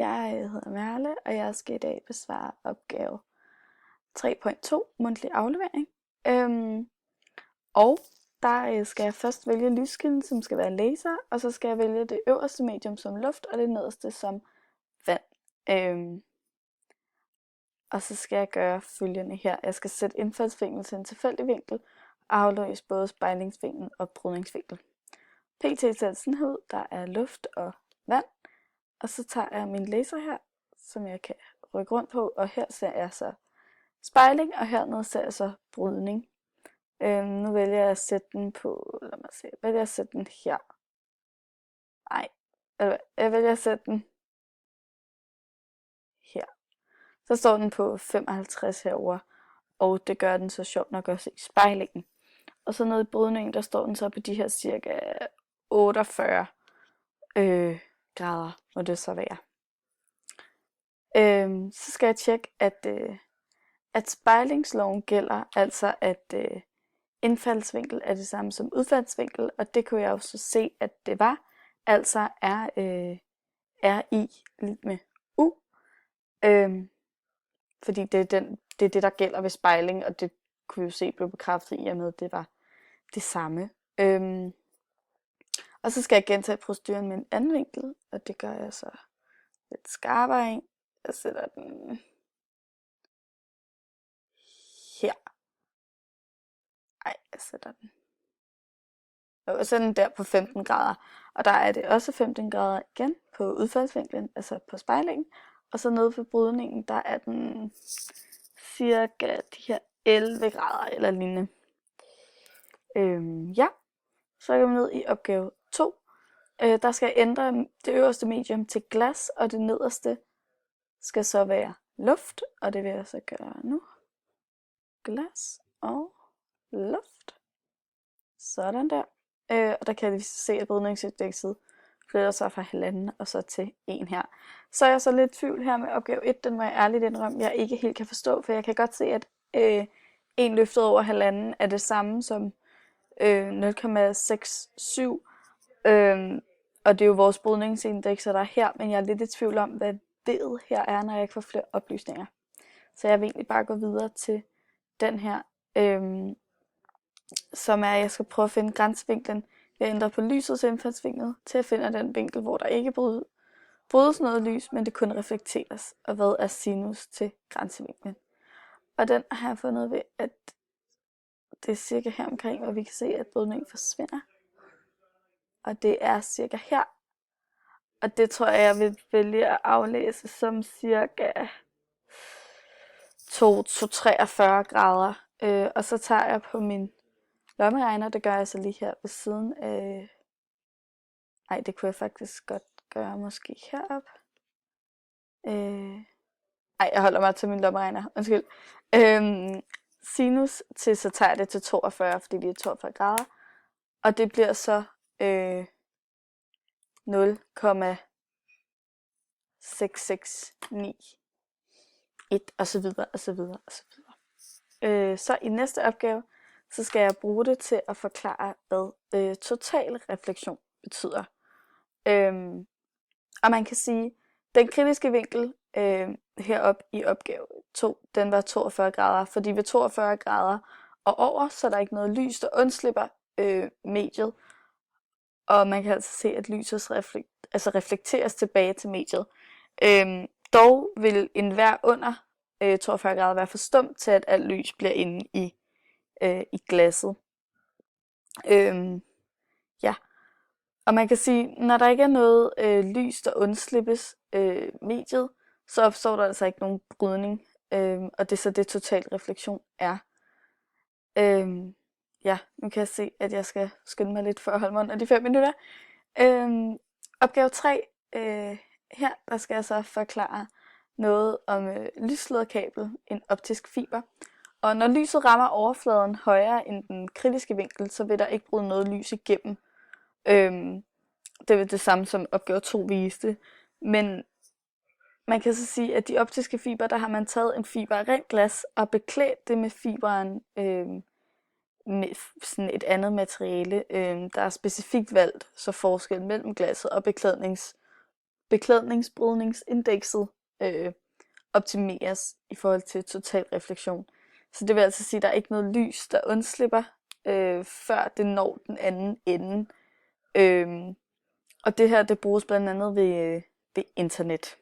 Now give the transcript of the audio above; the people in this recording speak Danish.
Jeg hedder Merle, og jeg skal i dag besvare opgave 3.2, mundtlig aflevering. Og der skal jeg først vælge lyskilden, som skal være laser, og så skal jeg vælge det øverste medium som luft, og det nederste som vand. Og så skal jeg gøre følgende her. Jeg skal sætte indfaldsvinkel til en tilfældig vinkel, og aflæse både spejlingsvinkel og brydningsvinkel. PT ser sådan her ud, der er luft og vand. Og så tager jeg min laser her, som jeg kan rykke rundt på, og her ser jeg så spejling, og hernede ser jeg så brydning. Nu vælger jeg at sætte den på, lad mig se, jeg vælger at sætte den her. Nej, jeg vælger at sætte den her. Så står den på 55 herover, og det gør den så sjovt nok også i spejlingen. Og så nede i brydningen, der står den så på de her cirka 48 grader, må det så være. Så skal jeg tjekke, at spejlingsloven gælder, altså at indfaldsvinkel er det samme som udfaldsvinkel, og det kunne jeg også se, at det var. Altså er i lig med u, fordi det er det, der gælder ved spejling, og det kunne vi jo se blev bekræftet i og med, at det var det samme. Og så skal jeg gentage proceduren med en anden vinkel, og det gør jeg så lidt skarpere ind. Jeg sætter den her. Ej, jeg sætter den. Jeg sætter den der på 15 grader. Og der er det også 15 grader igen på udfaldsvinklen, altså på spejlingen. Og så nede for brydningen, der er den cirka de her 11 grader eller lignende. Ja, så er jeg ned i opgave 2. Der skal jeg ændre det øverste medium til glas, og det nederste skal så være luft, og det vil jeg så gøre nu. Glas og luft. Sådan der. Og der kan vi se, at brydningsindekset flytter sig fra 1,5 og så til 1 her. Så er jeg så lidt i tvivl her med opgave 1, den må jeg ærligt indrømme, jeg ikke helt kan forstå, for jeg kan godt se, at 1 løftet over 1,5 er det samme som 0,67. Og det er jo vores brydningsindekser, der er her, men jeg er lidt i tvivl om, hvad D'et her er, når jeg ikke får flere oplysninger. Så jeg vil egentlig bare gå videre til den her, som er, at jeg skal prøve at finde grænsevinklen. Jeg ændrer på lysets indfaldsvinkel til at finde den vinkel, hvor der ikke brydes noget lys, men det kun reflekteres. Og hvad er sinus til grænsevinklen? Og den har jeg fundet ved, at det er cirka her omkring, hvor vi kan se, at brydningen forsvinder. Og det er cirka her. Og det tror jeg vil vælge at aflæse som cirka 243 grader. Og så tager jeg på min lommeregner, det gør jeg så lige her ved siden af. Ej, det kunne jeg faktisk godt gøre måske herop. Ej, jeg holder mig til min lommeregner, undskyld. Sinus til, så tager jeg det til 42, fordi det er 42 grader. Og det bliver så 0,6691 og så videre, og så videre, og så videre. Så i næste opgave, så skal jeg bruge det til at forklare, hvad total refleksion betyder. Og man kan sige, den kritiske vinkel heroppe i opgave 2, den var 42 grader, fordi ved 42 grader og over, så er der ikke noget lys, der undslipper mediet. Og man kan altså se, at lyset reflekteres tilbage til mediet. Dog vil enhver under 42 grader være for stum til, at alt lys bliver inde i glasset. Ja. Og man kan sige, når der ikke er noget lys, der undslippes mediet, så opstår der altså ikke nogen brydning. Og det er så det total refleksion er. Ja, nu kan jeg se, at jeg skal skynde mig lidt for at holde mig under de 5 minutter. Opgave 3, her der skal jeg så forklare noget om lyslederkabel, en optisk fiber. Og når lyset rammer overfladen højere end den kritiske vinkel, så vil der ikke bryde noget lys igennem. Det er det samme som opgave 2 viste. Men man kan så sige, at de optiske fiber, der har man taget en fiber af rent glas og beklædt det med fiberen med sådan et andet materiale, der er specifikt valgt, så forskellen mellem glasset og beklædningsbrydningsindekset optimeres i forhold til total refleksion. Så det vil altså sige, at der er ikke noget lys, der undslipper, før det når den anden ende. Og det her, det bruges blandt andet ved internet.